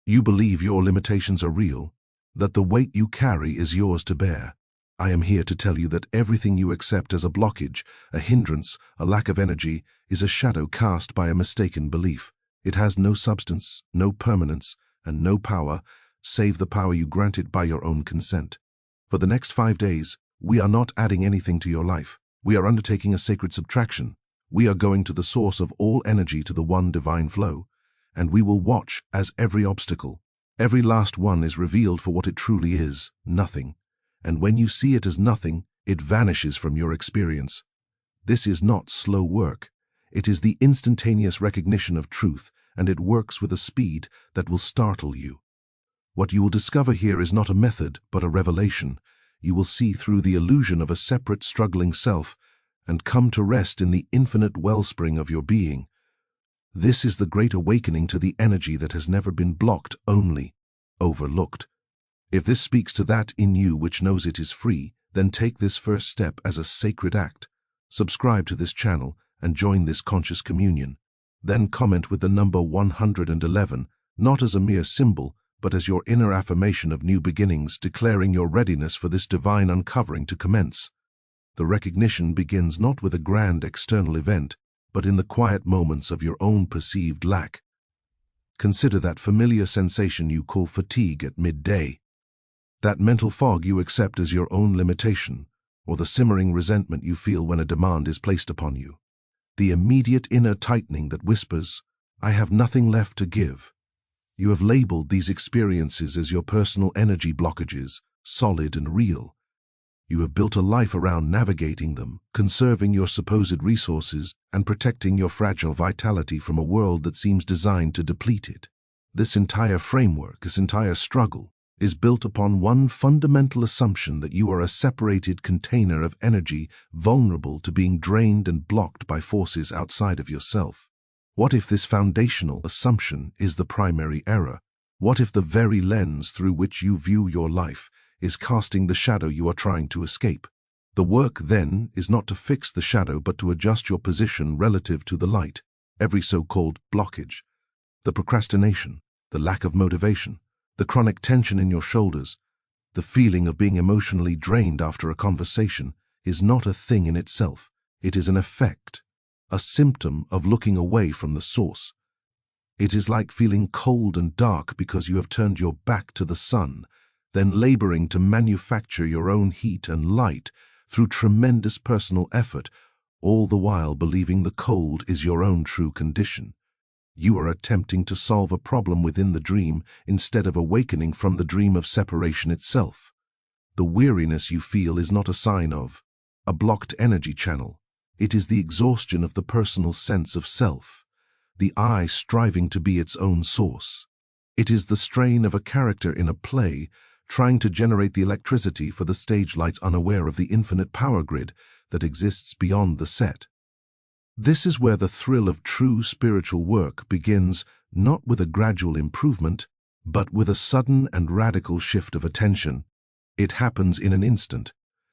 You believe your limitations are real, that the weight you carry is yours to bear. I am here to tell you that everything you accept as a blockage, a hindrance, a lack of energy, is a shadow cast by a mistaken belief. It has no substance, no permanence, and no power, save the power you grant it by your own consent. For the next 5 days, we are not adding anything to your life. We are undertaking a sacred subtraction. We are going to the source of all energy, to the one divine flow, and we will watch as every obstacle, every last one, is revealed for what it truly is, nothing. And when you see it as nothing, it vanishes from your experience. This is not slow work. It is the instantaneous recognition of truth, and it works with a speed that will startle you. What you will discover here is not a method, but a revelation. You will see through the illusion of a separate, struggling self, and come to rest in the infinite wellspring of your being. This is the great awakening to the energy that has never been blocked, only overlooked. If this speaks to that in you which knows it is free, then take this first step as a sacred act. Subscribe to this channel and join this conscious communion. Then comment with the number 111, not as a mere symbol, but as your inner affirmation of new beginnings, declaring your readiness for this divine uncovering to commence. The recognition begins not with a grand external event, but in the quiet moments of your own perceived lack. Consider that familiar sensation you call fatigue at midday, that mental fog you accept as your own limitation, or the simmering resentment you feel when a demand is placed upon you. The immediate inner tightening that whispers, "I have nothing left to give." You have labeled these experiences as your personal energy blockages, solid and real. You have built a life around navigating them, conserving your supposed resources, and protecting your fragile vitality from a world that seems designed to deplete it. This entire framework, this entire struggle, is built upon one fundamental assumption, that you are a separated container of energy, vulnerable to being drained and blocked by forces outside of yourself. What if this foundational assumption is the primary error? What if the very lens through which you view your life is casting the shadow you are trying to escape? The work, then, is not to fix the shadow, but to adjust your position relative to the light. Every so-called blockage, the procrastination, the lack of motivation, the chronic tension in your shoulders, the feeling of being emotionally drained after a conversation, is not a thing in itself. It is an effect, a symptom of looking away from the source. It is like feeling cold and dark because you have turned your back to the sun, then laboring to manufacture your own heat and light through tremendous personal effort, all the while believing the cold is your own true condition. You are attempting to solve a problem within the dream instead of awakening from the dream of separation itself. The weariness you feel is not a sign of a blocked energy channel. It is the exhaustion of the personal sense of self, the I striving to be its own source. It is the strain of a character in a play trying to generate the electricity for the stage lights, unaware of the infinite power grid that exists beyond the set. This is where the thrill of true spiritual work begins, not with a gradual improvement, but with a sudden and radical shift of attention. It happens in an instant.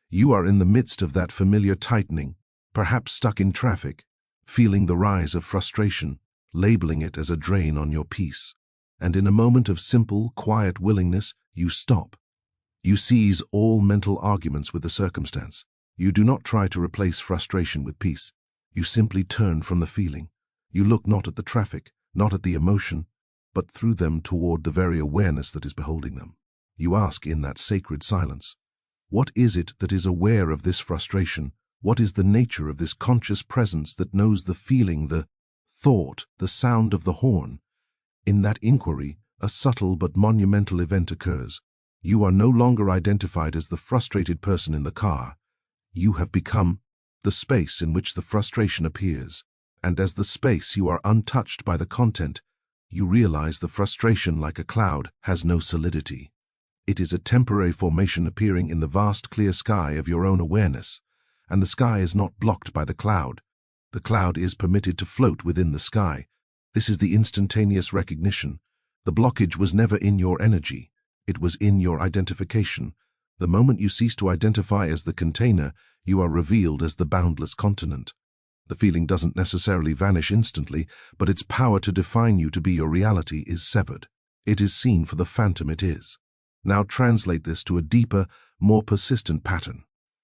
You are in the midst of that familiar tightening, perhaps stuck in traffic, feeling the rise of frustration, labeling it as a drain on your peace. And in a moment of simple, quiet willingness, you stop. You seize all mental arguments with the circumstance. You do not try to replace frustration with peace. You simply turn from the feeling. You look not at the traffic, not at the emotion, but through them toward the very awareness that is beholding them. You ask in that sacred silence, what is it that is aware of this frustration? What is the nature of this conscious presence that knows the feeling, the thought, the sound of the horn? In that inquiry, a subtle but monumental event occurs. You are no longer identified as the frustrated person in the car. You have become the space in which the frustration appears, and as the space you are untouched by the content. You realize the frustration, like a cloud, has no solidity. It is a temporary formation appearing in the vast clear sky of your own awareness, and the sky is not blocked by the cloud. The cloud is permitted to float within the sky. This is the instantaneous recognition. The blockage was never in your energy. It was in your identification. The moment you cease to identify as the container, you are revealed as the boundless continent. The feeling doesn't necessarily vanish instantly, but its power to define you to be your reality is severed. It is seen for the phantom it is. Now translate this to a deeper, more persistent pattern.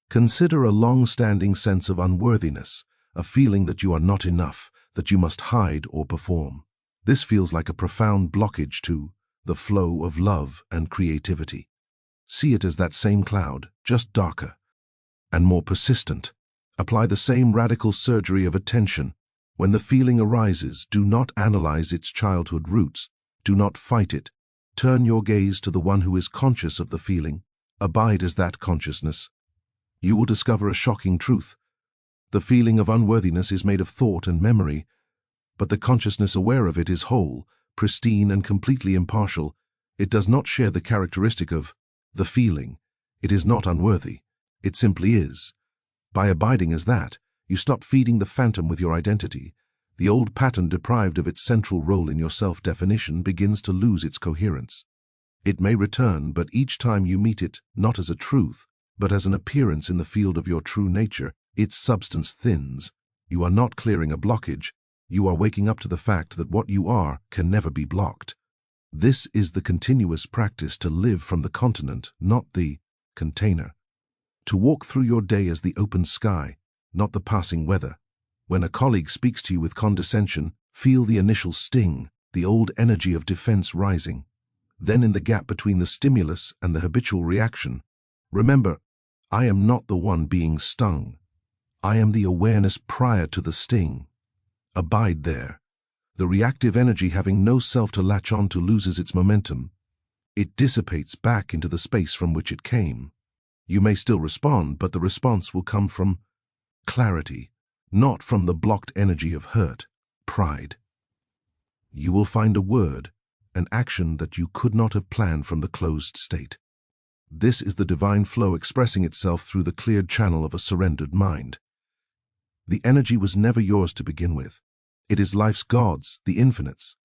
Consider a long-standing sense of unworthiness, a feeling that you are not enough, that you must hide or perform. This feels like a profound blockage to the flow of love and creativity. See it as that same cloud, just darker and more persistent. Apply the same radical surgery of attention. When the feeling arises, do not analyze its childhood roots. Do not fight it. Turn your gaze to the one who is conscious of the feeling. Abide as that consciousness. You will discover a shocking truth. The feeling of unworthiness is made of thought and memory, but the consciousness aware of it is whole, pristine, and completely impartial. It does not share the characteristic of the feeling. It is not unworthy. It simply is. By abiding as that, you stop feeding the phantom with your identity. The old pattern, deprived of its central role in your self-definition, begins to lose its coherence. It may return, but each time you meet it, not as a truth, but as an appearance in the field of your true nature, its substance thins. You are not clearing a blockage. You are waking up to the fact that what you are can never be blocked. This is the continuous practice to live from the continent, not the container. To walk through your day as the open sky, not the passing weather. When a colleague speaks to you with condescension, feel the initial sting, the old energy of defense rising. Then, in the gap between the stimulus and the habitual reaction, remember, I am not the one being stung. I am the awareness prior to the sting. Abide there. The reactive energy, having no self to latch on to, loses its momentum. It dissipates back into the space from which it came. You may still respond, but the response will come from clarity, not from the blocked energy of hurt, pride. You will find a word, an action that you could not have planned from the closed state. This is the divine flow expressing itself through the cleared channel of a surrendered mind. The energy was never yours to begin with. It is life's God's, the infinite's.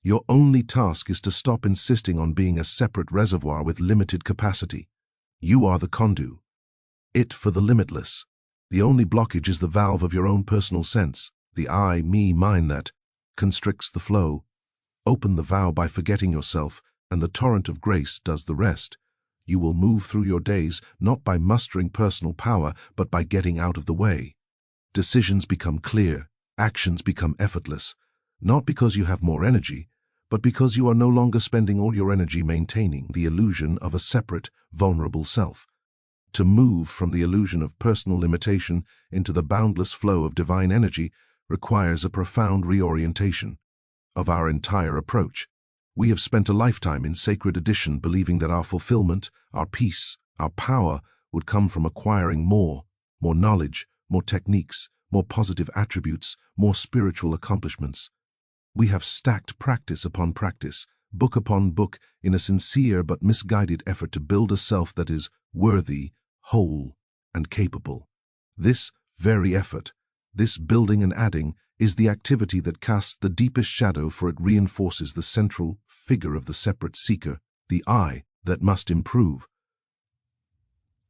Your only task is to stop insisting on being a separate reservoir with limited capacity. You are the conduit. It for the limitless. The only blockage is the valve of your own personal sense, the I, me, mine that constricts the flow. Open the valve by forgetting yourself, and the torrent of grace does the rest. You will move through your days not by mustering personal power, but by getting out of the way. Decisions become clear, actions become effortless, not because you have more energy, but because you are no longer spending all your energy maintaining the illusion of a separate, vulnerable self. To move from the illusion of personal limitation into the boundless flow of divine energy requires a profound reorientation of our entire approach. We have spent a lifetime in sacred addition believing that our fulfillment, our peace, our power would come from acquiring more knowledge, more techniques, more positive attributes, more spiritual accomplishments. We have stacked practice upon practice, book upon book, in a sincere but misguided effort to build a self that is worthy, whole, and capable. This very effort, this building and adding, is the activity that casts the deepest shadow, for it reinforces the central figure of the separate seeker, the I that must improve.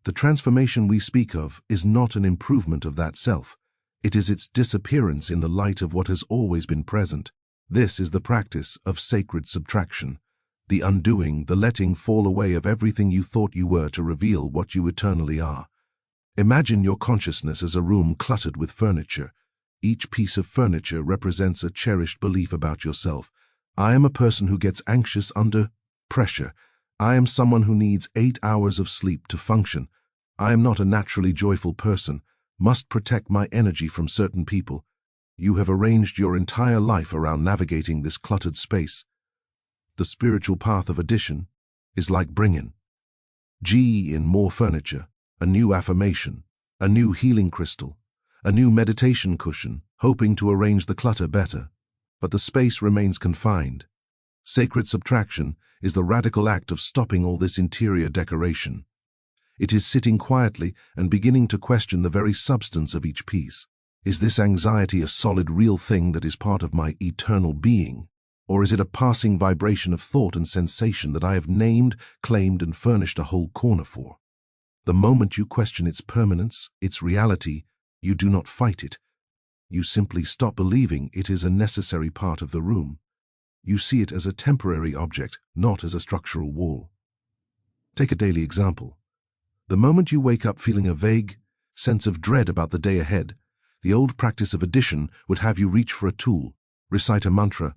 The transformation we speak of is not an improvement of that self. It is its disappearance in the light of what has always been present. This is the practice of sacred subtraction, the undoing, the letting fall away of everything you thought you were to reveal what you eternally are. Imagine your consciousness as a room cluttered with furniture. Each piece of furniture represents a cherished belief about yourself. I am a person who gets anxious under pressure. I am someone who needs 8 hours of sleep to function. I am not a naturally joyful person, must protect my energy from certain people. You have arranged your entire life around navigating this cluttered space. The spiritual path of addition is like bringing G in more furniture, a new affirmation, a new healing crystal, a new meditation cushion, hoping to arrange the clutter better. But the space remains confined. Sacred subtraction is the radical act of stopping all this interior decoration. It is sitting quietly and beginning to question the very substance of each piece. Is this anxiety a solid, real thing that is part of my eternal being? Or is it a passing vibration of thought and sensation that I have named, claimed, and furnished a whole corner for? The moment you question its permanence, its reality, you do not fight it. You simply stop believing it is a necessary part of the room. You see it as a temporary object, not as a structural wall. Take a daily example. The moment you wake up feeling a vague sense of dread about the day ahead, the old practice of addition would have you reach for a tool, recite a mantra,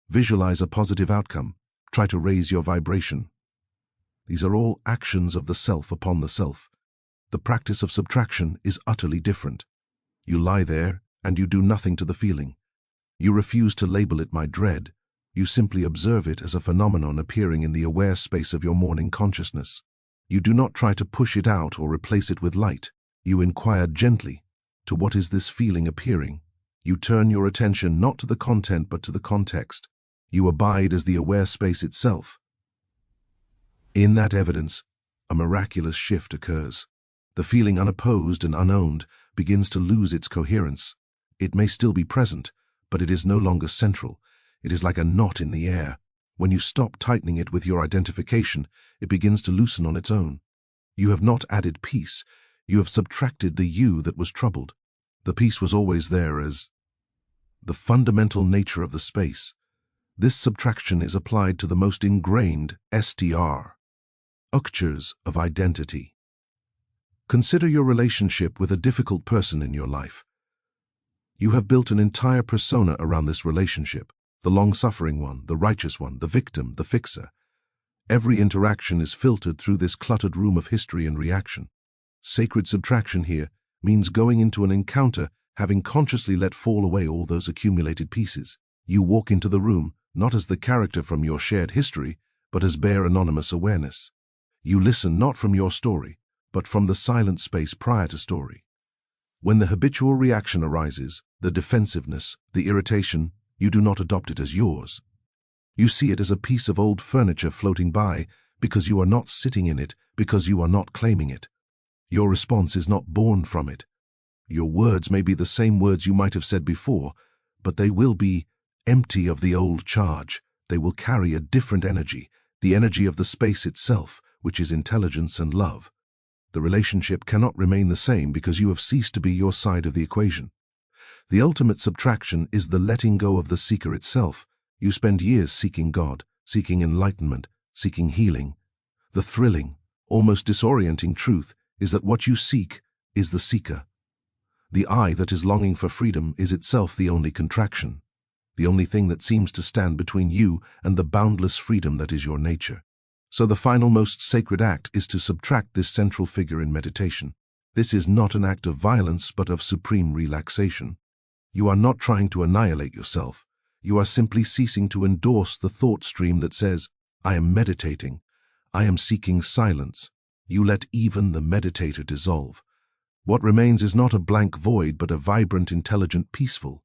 visualize a positive outcome, try to raise your vibration. These are all actions of the self upon the self. The practice of subtraction is utterly different. You lie there and you do nothing to the feeling. You refuse to label it my dread. You simply observe it as a phenomenon appearing in the aware space of your morning consciousness. You do not try to push it out or replace it with light. You inquire gently, to what is this feeling appearing? You turn your attention not to the content but to the context. You abide as the aware space itself. In that evidence, a miraculous shift occurs. The feeling unopposed and unowned begins to lose its coherence. It may still be present, but it is no longer central. It is like a knot in the air. When you stop tightening it with your identification, it begins to loosen on its own. You have not added peace. You have subtracted the you that was troubled. The peace was always there as the fundamental nature of the space. This subtraction is applied to the most ingrained structures of identity. Consider your relationship with a difficult person in your life. You have built an entire persona around this relationship, the long-suffering one, the righteous one, the victim, the fixer. Every interaction is filtered through this cluttered room of history and reaction. Sacred subtraction here means going into an encounter having consciously let fall away all those accumulated pieces. You walk into the room not as the character from your shared history, but as bare anonymous awareness. You listen not from your story, but from the silent space prior to story. When the habitual reaction arises, the defensiveness, the irritation, you do not adopt it as yours. You see it as a piece of old furniture floating by because you are not sitting in it, because you are not claiming it. Your response is not born from it. Your words may be the same words you might have said before, but they will be empty of the old charge. They will carry a different energy, the energy of the space itself, which is intelligence and love. The relationship cannot remain the same because you have ceased to be your side of the equation. The ultimate subtraction is the letting go of the seeker itself. You spend years seeking God, seeking enlightenment, seeking healing. The thrilling, almost disorienting truth is that what you seek is the seeker. The I that is longing for freedom is itself the only contraction, the only thing that seems to stand between you and the boundless freedom that is your nature. So the final most sacred act is to subtract this central figure in meditation. This is not an act of violence but of supreme relaxation. You are not trying to annihilate yourself. You are simply ceasing to endorse the thought stream that says, I am meditating. I am seeking silence. You let even the meditator dissolve. What remains is not a blank void but a vibrant, intelligent, peaceful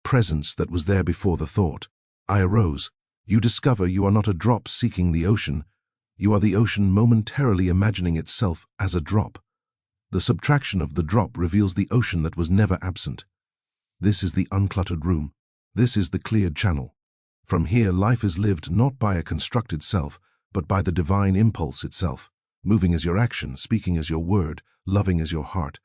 presence that was there before the thought. I arose. You discover you are not a drop seeking the ocean. You are the ocean momentarily imagining itself as a drop. The subtraction of the drop reveals the ocean that was never absent. This is the uncluttered room. This is the cleared channel. From here, life is lived not by a constructed self, but by the divine impulse itself, moving as your action, speaking as your word, loving as your heart.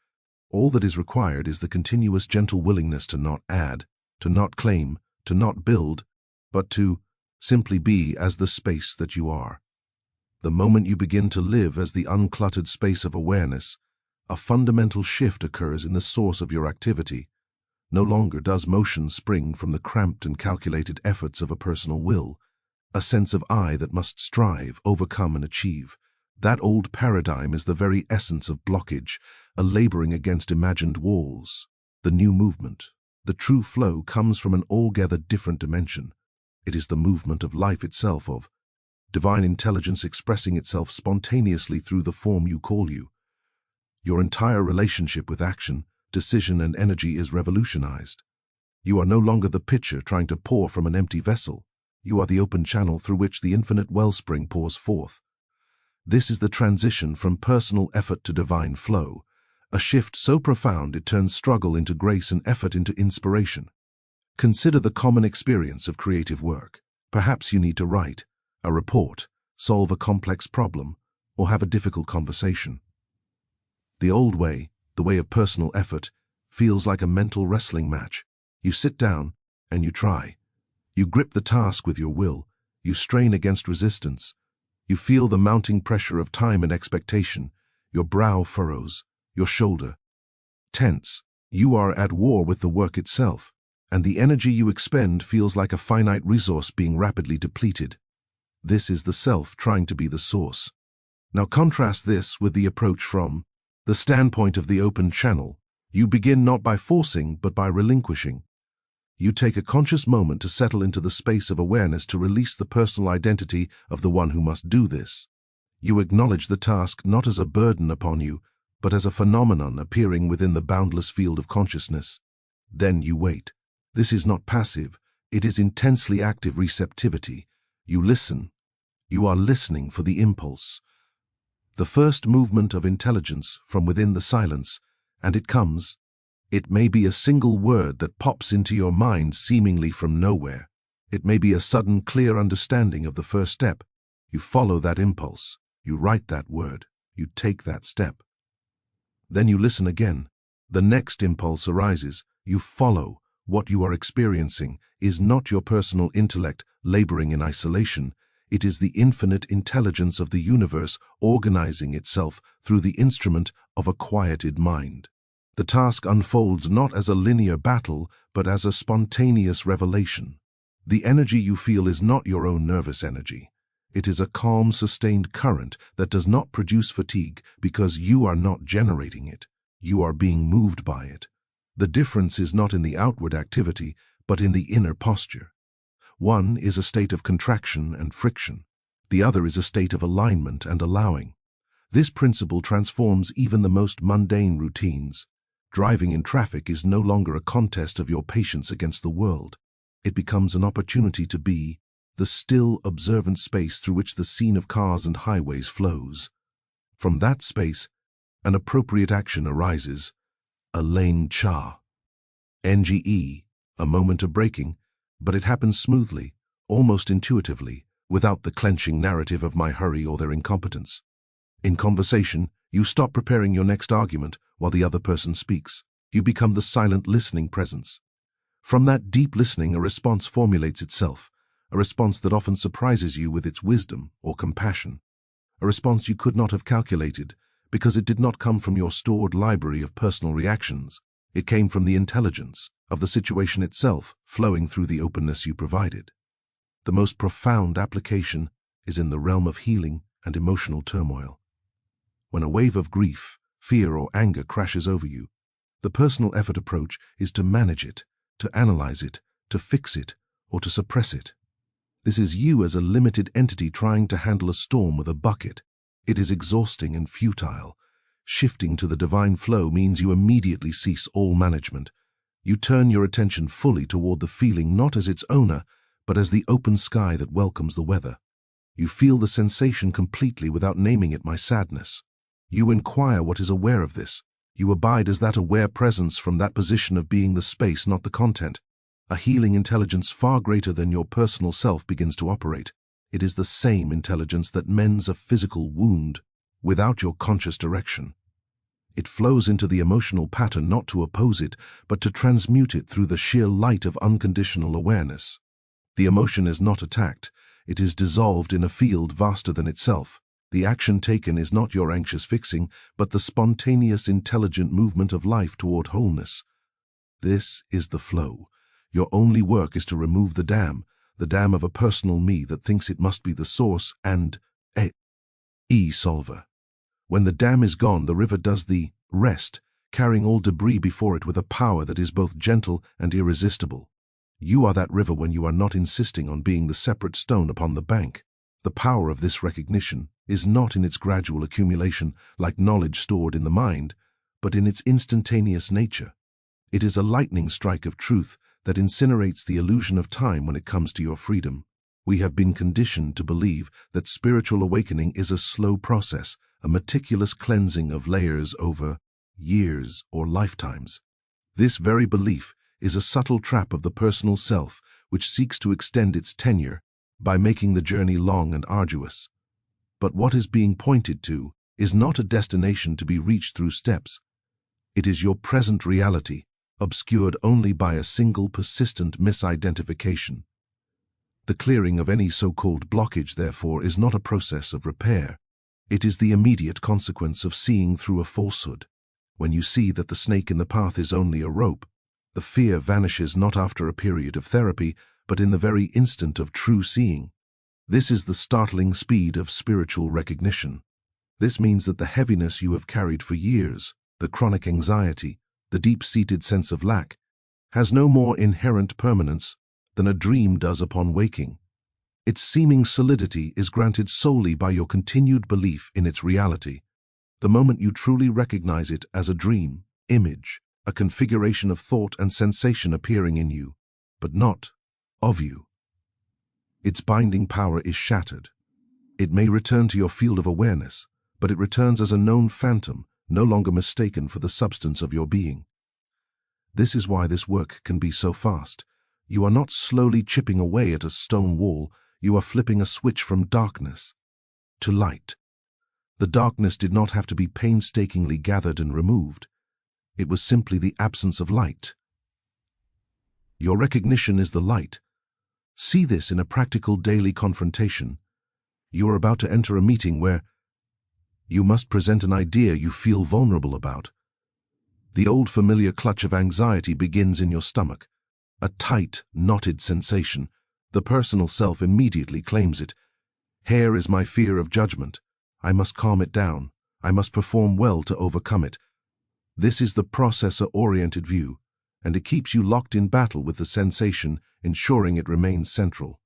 All that is required is the continuous gentle willingness to not add, to not claim, to not build, but to simply be as the space that you are. The moment you begin to live as the uncluttered space of awareness, a fundamental shift occurs in the source of your activity. No longer does motion spring from the cramped and calculated efforts of a personal will, a sense of I that must strive, overcome, and achieve. That old paradigm is the very essence of blockage, a laboring against imagined walls. The new movement, the true flow, comes from an altogether different dimension. It is the movement of life itself, of divine intelligence expressing itself spontaneously through the form you call you. Your entire relationship with action, decision, and energy is revolutionized. You are no longer the pitcher trying to pour from an empty vessel. You are the open channel through which the infinite wellspring pours forth. This is the transition from personal effort to divine flow, a shift so profound it turns struggle into grace and effort into inspiration. Consider the common experience of creative work. Perhaps you need to write a report, solve a complex problem, or have a difficult conversation. The old way, the way of personal effort, feels like a mental wrestling match. You sit down and you try. You grip the task with your will. You strain against resistance. You feel the mounting pressure of time and expectation. Your brow furrows, your shoulder tense. You are at war with the work itself, and the energy you expend feels like a finite resource being rapidly depleted. This is the self trying to be the source. Now contrast this with the approach from the standpoint of the open channel. You begin not by forcing, but by relinquishing. You take a conscious moment to settle into the space of awareness, to release the personal identity of the one who must do this. You acknowledge the task not as a burden upon you, but as a phenomenon appearing within the boundless field of consciousness. Then you wait. This is not passive, it is intensely active receptivity. You listen. You are listening for the impulse, the first movement of intelligence from within the silence, and it comes. It may be a single word that pops into your mind seemingly from nowhere. It may be a sudden, clear understanding of the first step. You follow that impulse. You write that word. You take that step. Then you listen again. The next impulse arises. You follow. What you are experiencing is not your personal intellect laboring in isolation. It is the infinite intelligence of the universe organizing itself through the instrument of a quieted mind. The task unfolds not as a linear battle, but as a spontaneous revelation. The energy you feel is not your own nervous energy. It is a calm, sustained current that does not produce fatigue because you are not generating it. You are being moved by it. The difference is not in the outward activity, but in the inner posture. One is a state of contraction and friction. The other is a state of alignment and allowing. This principle transforms even the most mundane routines. Driving in traffic is no longer a contest of your patience against the world. It becomes an opportunity to be the still, observant space through which the scene of cars and highways flows. From that space, an appropriate action arises, a lane cha. NGE, a moment of braking, but it happens smoothly, almost intuitively, without the clenching narrative of my hurry or their incompetence. In conversation, you stop preparing your next argument while the other person speaks. You become the silent listening presence. From that deep listening, a response formulates itself, a response that often surprises you with its wisdom or compassion, a response you could not have calculated because it did not come from your stored library of personal reactions. It came from the intelligence of the situation itself flowing through the openness you provided. The most profound application is in the realm of healing and emotional turmoil. When a wave of grief, fear, or anger crashes over you, the personal effort approach is to manage it, to analyze it, to fix it, or to suppress it. This is you as a limited entity trying to handle a storm with a bucket. It is exhausting and futile. Shifting to the divine flow means you immediately cease all management. You turn your attention fully toward the feeling not as its owner, but as the open sky that welcomes the weather. You feel the sensation completely without naming it my sadness. You inquire what is aware of this. You abide as that aware presence from that position of being the space, not the content. A healing intelligence far greater than your personal self begins to operate. It is the same intelligence that mends a physical wound without your conscious direction. It flows into the emotional pattern not to oppose it, but to transmute it through the sheer light of unconditional awareness. The emotion is not attacked. It is dissolved in a field vaster than itself. The action taken is not your anxious fixing, but the spontaneous, intelligent movement of life toward wholeness. This is the flow. Your only work is to remove the dam of a personal me that thinks it must be the source and solver. When the dam is gone, the river does the rest, carrying all debris before it with a power that is both gentle and irresistible. You are that river when you are not insisting on being the separate stone upon the bank. The power of this recognition is not in its gradual accumulation like knowledge stored in the mind, but in its instantaneous nature. It is a lightning strike of truth that incinerates the illusion of time when it comes to your freedom. We have been conditioned to believe that spiritual awakening is a slow process, a meticulous cleansing of layers over years or lifetimes. This very belief is a subtle trap of the personal self which seeks to extend its tenure by making the journey long and arduous. But what is being pointed to is not a destination to be reached through steps. It is your present reality, obscured only by a single persistent misidentification. The clearing of any so-called blockage, therefore, is not a process of repair. It is the immediate consequence of seeing through a falsehood. When you see that the snake in the path is only a rope, the fear vanishes not after a period of therapy, but in the very instant of true seeing. This is the startling speed of spiritual recognition. This means that the heaviness you have carried for years, the chronic anxiety, the deep-seated sense of lack, has no more inherent permanence than a dream does upon waking. Its seeming solidity is granted solely by your continued belief in its reality. The moment you truly recognize it as a dream, image, a configuration of thought and sensation appearing in you, but not of you, its binding power is shattered. It may return to your field of awareness, but it returns as a known phantom, no longer mistaken for the substance of your being. This is why this work can be so fast. You are not slowly chipping away at a stone wall, you are flipping a switch from darkness to light. The darkness did not have to be painstakingly gathered and removed. It was simply the absence of light. Your recognition is the light. See this in a practical daily confrontation. You are about to enter a meeting where you must present an idea you feel vulnerable about. The old familiar clutch of anxiety begins in your stomach. A tight, knotted sensation. The personal self immediately claims it. Here is my fear of judgment. I must calm it down. I must perform well to overcome it. This is the processor-oriented view, and it keeps you locked in battle with the sensation, ensuring it remains central.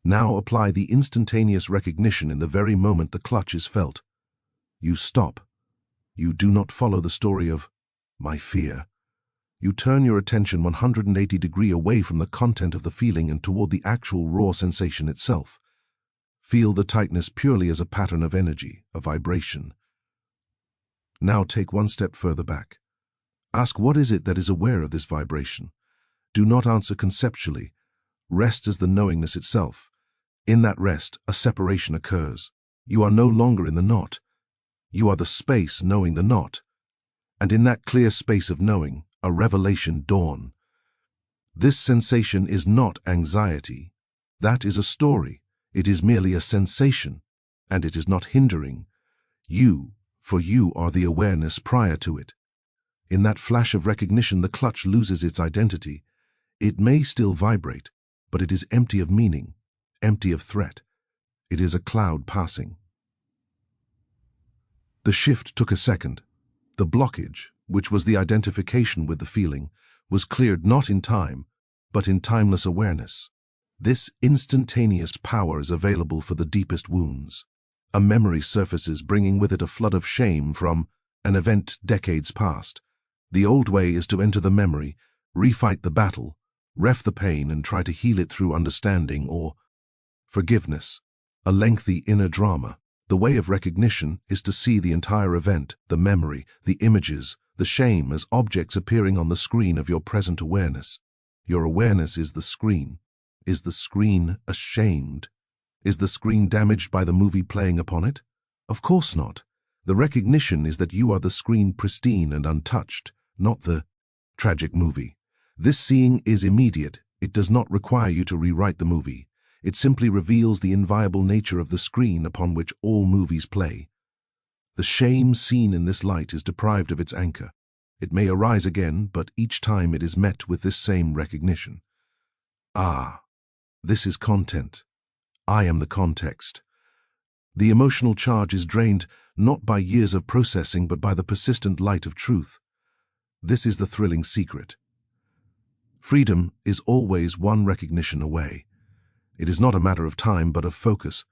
Now apply the instantaneous recognition in the very moment the clutch is felt. You stop. You do not follow the story of my fear. You turn your attention 180 degrees away from the content of the feeling and toward the actual raw sensation itself. Feel the tightness purely as a pattern of energy, a vibration. Now take one step further back. Ask what is it that is aware of this vibration. Do not answer conceptually. Rest as the knowingness itself. In that rest, a separation occurs. You are no longer in the knot. You are the space knowing the knot. And in that clear space of knowing, a revelation dawn. This sensation is not anxiety. That is a story. It is merely a sensation, and it is not hindering you, for you are the awareness prior to it. In that flash of recognition, the clutch loses its identity. It may still vibrate, but it is empty of meaning, empty of threat. It is a cloud passing. The shift took a second. The blockage, which was the identification with the feeling, was cleared not in time, but in timeless awareness. This instantaneous power is available for the deepest wounds. A memory surfaces, bringing with it a flood of shame from an event decades past. The old way is to enter the memory, refight the battle, ref the pain and try to heal it through understanding or forgiveness, a lengthy inner drama. The way of recognition is to see the entire event, the memory, the images, the shame as objects appearing on the screen of your present awareness. Your awareness is the screen. Is the screen ashamed? Is the screen damaged by the movie playing upon it? Of course not. The recognition is that you are the screen pristine and untouched, not the tragic movie. This seeing is immediate. It does not require you to rewrite the movie. It simply reveals the inviolable nature of the screen upon which all movies play. The shame seen in this light is deprived of its anchor. It may arise again, but each time it is met with this same recognition. Ah, this is content. I am the context. The emotional charge is drained not by years of processing, but by the persistent light of truth. This is the thrilling secret. Freedom is always one recognition away. It is not a matter of time, but of focus.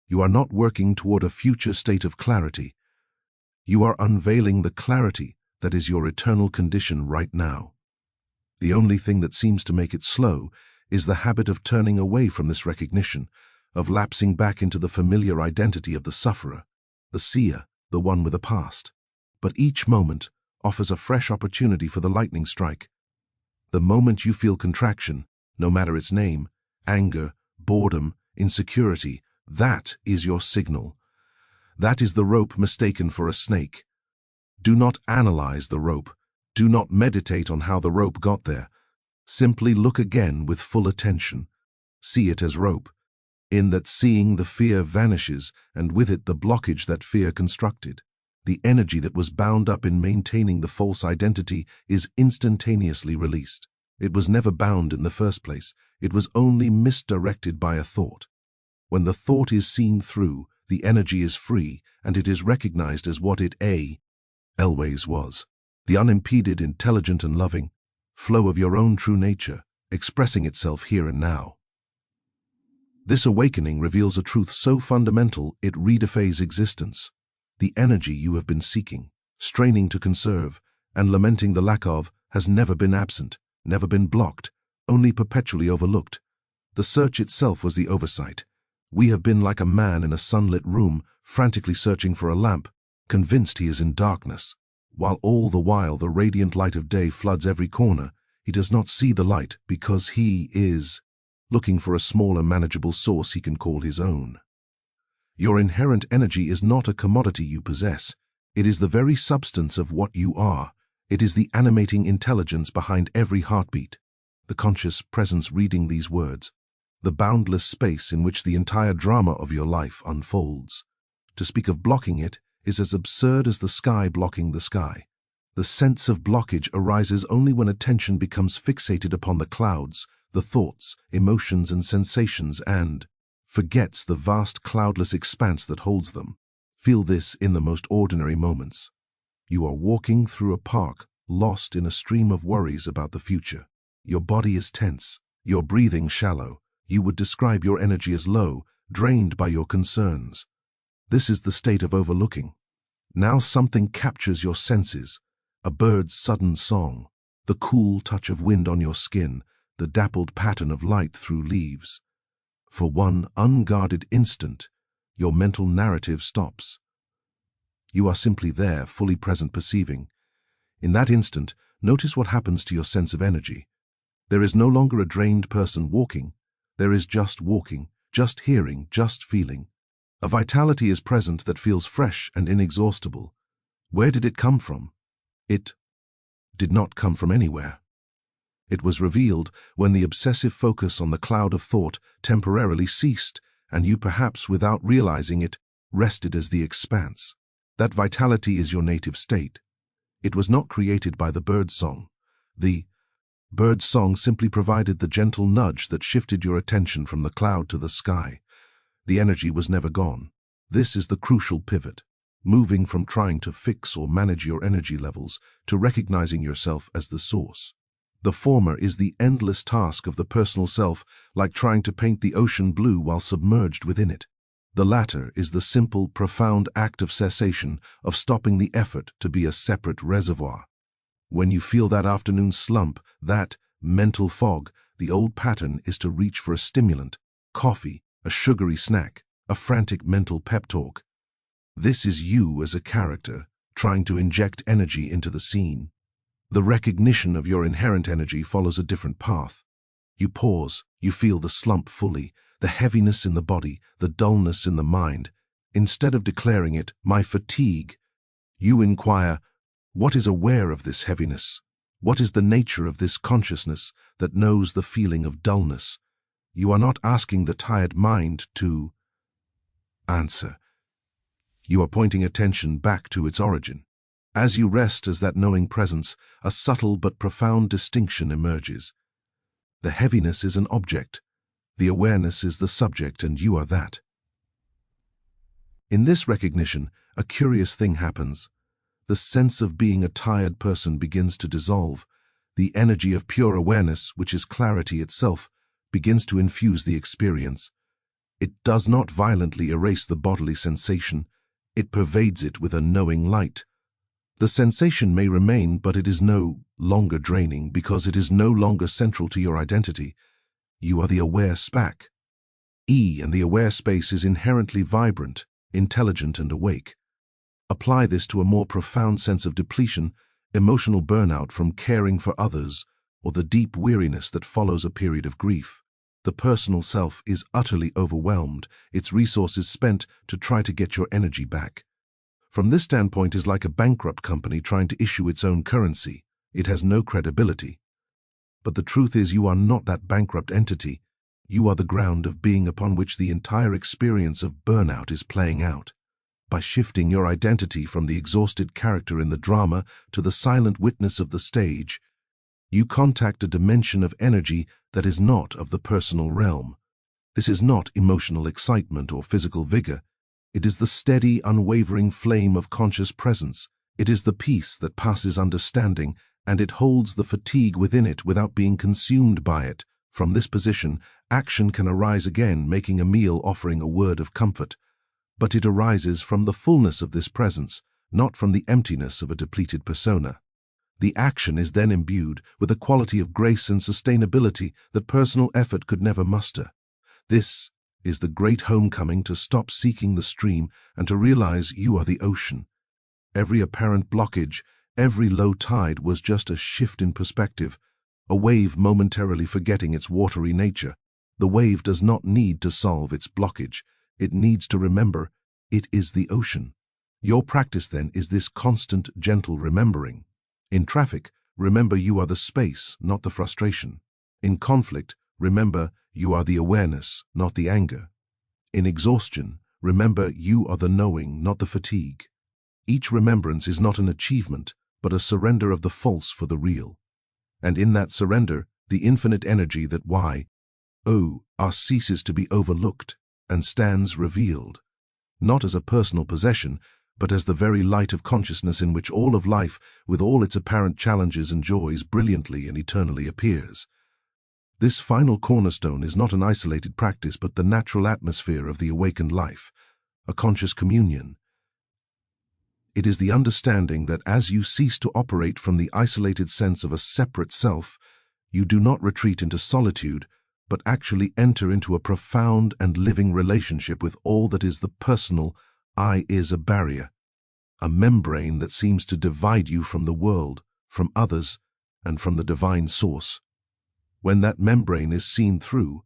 You are not working toward a future state of clarity. You are unveiling the clarity that is your eternal condition right now. The only thing that seems to make it slow is the habit of turning away from this recognition, of lapsing back into the familiar identity of the sufferer, the seer, the one with a past. But each moment offers a fresh opportunity for the lightning strike. The moment you feel contraction, no matter its name, anger, boredom, insecurity, that is your signal. That is the rope mistaken for a snake. Do not analyze the rope. Do not meditate on how the rope got there. Simply look again with full attention. see it as rope. In that seeing, the fear vanishes, and with it the blockage that fear constructed. The energy that was bound up in maintaining the false identity is instantaneously released. It was never bound in the first place. It was only misdirected by a thought. When the thought is seen through, the energy is free, and it is recognized as what it always was. The unimpeded, intelligent, and loving flow of your own true nature, expressing itself here and now. This awakening reveals a truth so fundamental it redefines existence. The energy you have been seeking, straining to conserve, and lamenting the lack of, has never been absent, never been blocked, only perpetually overlooked. The search itself was the oversight. We have been like a man in a sunlit room, frantically searching for a lamp, convinced he is in darkness. While all the while the radiant light of day floods every corner, he does not see the light because he is looking for a smaller, manageable source he can call his own. Your inherent energy is not a commodity you possess. It is the very substance of what you are. It is the animating intelligence behind every heartbeat, the conscious presence reading these words, the boundless space in which the entire drama of your life unfolds. To speak of blocking it is as absurd as the sky blocking the sky. The sense of blockage arises only when attention becomes fixated upon the clouds, the thoughts, emotions, and sensations, and forgets the vast cloudless expanse that holds them. Feel this in the most ordinary moments. You are walking through a park, lost in a stream of worries about the future. Your body is tense, your breathing shallow. You would describe your energy as low, drained by your concerns. This is the state of overlooking. Now something captures your senses, a bird's sudden song, the cool touch of wind on your skin, the dappled pattern of light through leaves. For one unguarded instant, your mental narrative stops. You are simply there, fully present, perceiving. In that instant, notice what happens to your sense of energy. There is no longer a drained person walking. There is just walking, just hearing, just feeling. A vitality is present that feels fresh and inexhaustible. Where did it come from? It did not come from anywhere. It was revealed when the obsessive focus on the cloud of thought temporarily ceased, and you, perhaps without realizing it, rested as the expanse. That vitality is your native state. It was not created by the bird's song. The bird's song simply provided the gentle nudge that shifted your attention from the cloud to the sky. The energy was never gone. This is the crucial pivot, moving from trying to fix or manage your energy levels to recognizing yourself as the source. The former is the endless task of the personal self, like trying to paint the ocean blue while submerged within it. The latter is the simple, profound act of cessation, of stopping the effort to be a separate reservoir. When you feel that afternoon slump, that mental fog, the old pattern is to reach for a stimulant, coffee, a sugary snack, a frantic mental pep talk. This is you as a character, trying to inject energy into the scene. The recognition of your inherent energy follows a different path. You pause, you feel the slump fully, the heaviness in the body, the dullness in the mind. Instead of declaring it, my fatigue, you inquire, what is aware of this heaviness? What is the nature of this consciousness that knows the feeling of dullness? You are not asking the tired mind to answer. You are pointing attention back to its origin. As you rest as that knowing presence, a subtle but profound distinction emerges. The heaviness is an object. The awareness is the subject, and you are that. In this recognition, a curious thing happens. The sense of being a tired person begins to dissolve. The energy of pure awareness, which is clarity itself, begins to infuse the experience. It does not violently erase the bodily sensation. It pervades it with a knowing light. The sensation may remain, but it is no longer draining because it is no longer central to your identity. You are the aware spac. And the aware space is inherently vibrant, intelligent, and awake. Apply this to a more profound sense of depletion, emotional burnout from caring for others, or the deep weariness that follows a period of grief. The personal self is utterly overwhelmed, its resources spent to try to get your energy back. From this standpoint, it is like a bankrupt company trying to issue its own currency. It has no credibility. But the truth is, you are not that bankrupt entity. You are the ground of being upon which the entire experience of burnout is playing out. By shifting your identity from the exhausted character in the drama to the silent witness of the stage, you contact a dimension of energy that is not of the personal realm. This is not emotional excitement or physical vigor. It is the steady, unwavering flame of conscious presence. It is the peace that passes understanding, and it holds the fatigue within it without being consumed by it. From this position, action can arise again, making a meal, offering a word of comfort. But it arises from the fullness of this presence, not from the emptiness of a depleted persona. The action is then imbued with a quality of grace and sustainability that personal effort could never muster. This is the great homecoming, to stop seeking the stream and to realize you are the ocean. Every apparent blockage, every low tide was just a shift in perspective, a wave momentarily forgetting its watery nature. The wave does not need to solve its blockage. It needs to remember it is the ocean. Your practice then is this constant, gentle remembering. In traffic, remember you are the space, not the frustration. In conflict, remember you are the awareness, not the anger. In exhaustion, remember you are the knowing, not the fatigue. Each remembrance is not an achievement, but a surrender of the false for the real. And in that surrender, the infinite energy that ceases to be overlooked and stands revealed, not as a personal possession, but as the very light of consciousness in which all of life, with all its apparent challenges and joys, brilliantly and eternally appears. This final cornerstone is not an isolated practice, but the natural atmosphere of the awakened life, a conscious communion. It is the understanding that as you cease to operate from the isolated sense of a separate self, you do not retreat into solitude, but actually enter into a profound and living relationship with all that is. The personal I is a barrier, a membrane that seems to divide you from the world, from others, and from the divine source. When that membrane is seen through,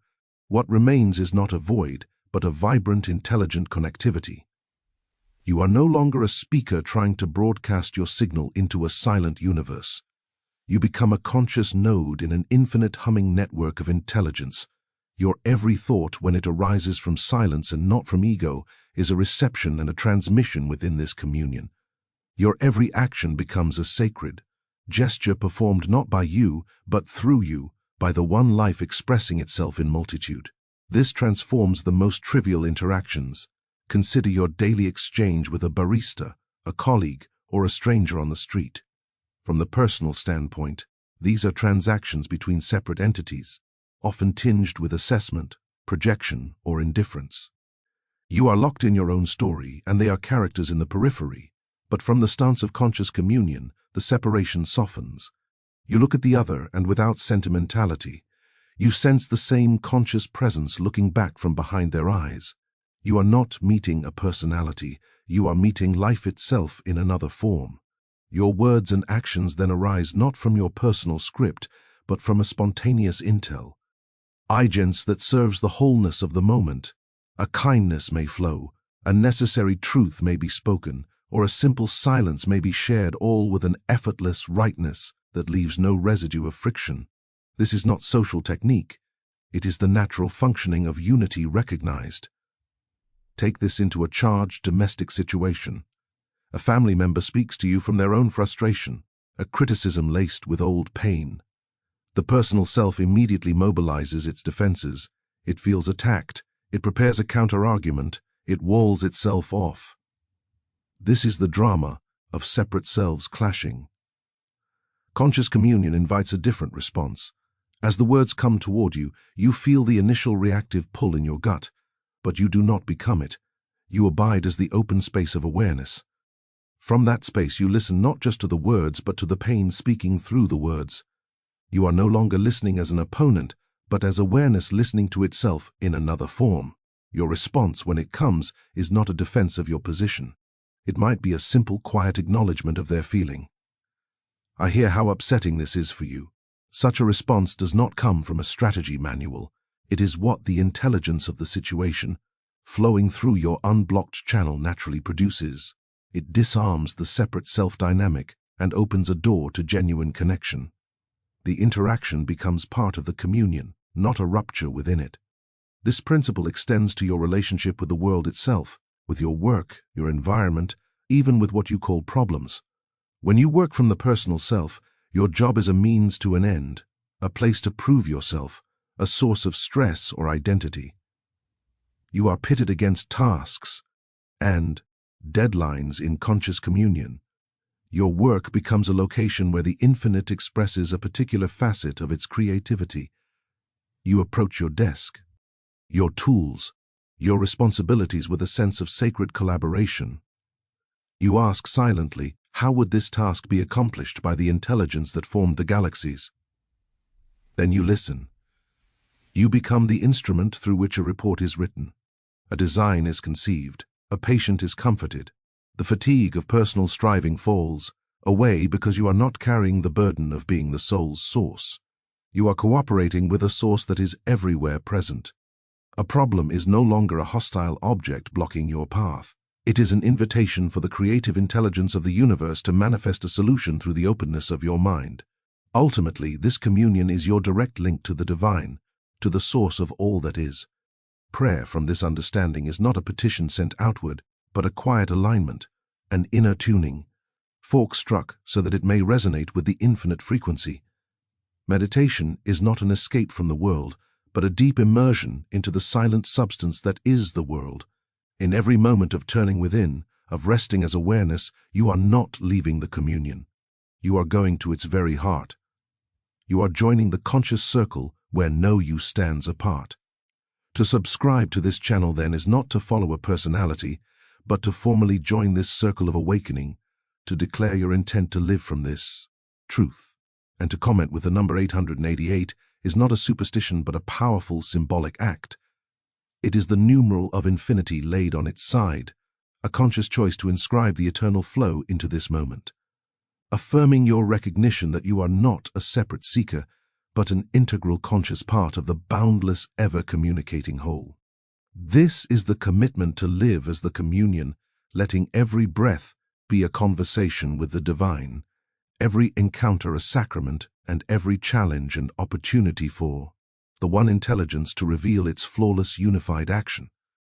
what remains is not a void, but a vibrant, intelligent connectivity. You are no longer a speaker trying to broadcast your signal into a silent universe. You become a conscious node in an infinite humming network of intelligence. Your every thought, when it arises from silence and not from ego, is a reception and a transmission within this communion. Your every action becomes a sacred gesture performed not by you, but through you, by the one life expressing itself in multitude. This transforms the most trivial interactions. Consider your daily exchange with a barista, a colleague, or a stranger on the street. From the personal standpoint, these are transactions between separate entities, often tinged with assessment, projection, or indifference. You are locked in your own story, and they are characters in the periphery. But from the stance of conscious communion, the separation softens. You look at the other, and without sentimentality, you sense the same conscious presence looking back from behind their eyes. You are not meeting a personality, you are meeting life itself in another form. Your words and actions then arise not from your personal script, but from a spontaneous intel. Igence that serves the wholeness of the moment. A kindness may flow, a necessary truth may be spoken, or a simple silence may be shared, all with an effortless rightness that leaves no residue of friction. This is not social technique. It is the natural functioning of unity recognized. Take this into a charged domestic situation. A family member speaks to you from their own frustration, a criticism laced with old pain. The personal self immediately mobilizes its defenses. It feels attacked. It prepares a counter-argument. It walls itself off. This is the drama of separate selves clashing. Conscious communion invites a different response. As the words come toward you, you feel the initial reactive pull in your gut, but you do not become it. You abide as the open space of awareness. From that space you listen not just to the words, but to the pain speaking through the words. You are no longer listening as an opponent, but as awareness listening to itself in another form. Your response, when it comes, is not a defense of your position. It might be a simple, quiet acknowledgement of their feeling. I hear how upsetting this is for you. Such a response does not come from a strategy manual. It is what the intelligence of the situation, flowing through your unblocked channel, naturally produces. It disarms the separate self-dynamic and opens a door to genuine connection. The interaction becomes part of the communion, not a rupture within it. This principle extends to your relationship with the world itself, with your work, your environment, even with what you call problems. When you work from the personal self, your job is a means to an end, a place to prove yourself, a source of stress or identity. You are pitted against tasks and deadlines in conscious communion. Your work becomes a location where the infinite expresses a particular facet of its creativity. You approach your desk, your tools, your responsibilities with a sense of sacred collaboration. You ask silently, how would this task be accomplished by the intelligence that formed the galaxies? Then you listen. You become the instrument through which a report is written. A design is conceived, a patient is comforted. The fatigue of personal striving falls away because you are not carrying the burden of being the soul's source. You are cooperating with a source that is everywhere present. A problem is no longer a hostile object blocking your path. It is an invitation for the creative intelligence of the universe to manifest a solution through the openness of your mind. Ultimately, this communion is your direct link to the divine, to the source of all that is. Prayer from this understanding is not a petition sent outward, but a quiet alignment, an inner tuning, fork struck so that it may resonate with the infinite frequency. Meditation is not an escape from the world, but a deep immersion into the silent substance that is the world. In every moment of turning within, of resting as awareness, you are not leaving the communion. You are going to its very heart. You are joining the conscious circle where no you stands apart. To subscribe to this channel then is not to follow a personality, but to formally join this circle of awakening, to declare your intent to live from this truth. And to comment with the number 888 is not a superstition but a powerful symbolic act. It is the numeral of infinity laid on its side, a conscious choice to inscribe the eternal flow into this moment, affirming your recognition that you are not a separate seeker, but an integral conscious part of the boundless, ever-communicating whole. This is the commitment to live as the communion, letting every breath be a conversation with the divine, every encounter a sacrament, and every challenge an opportunity for the one intelligence to reveal its flawless unified action.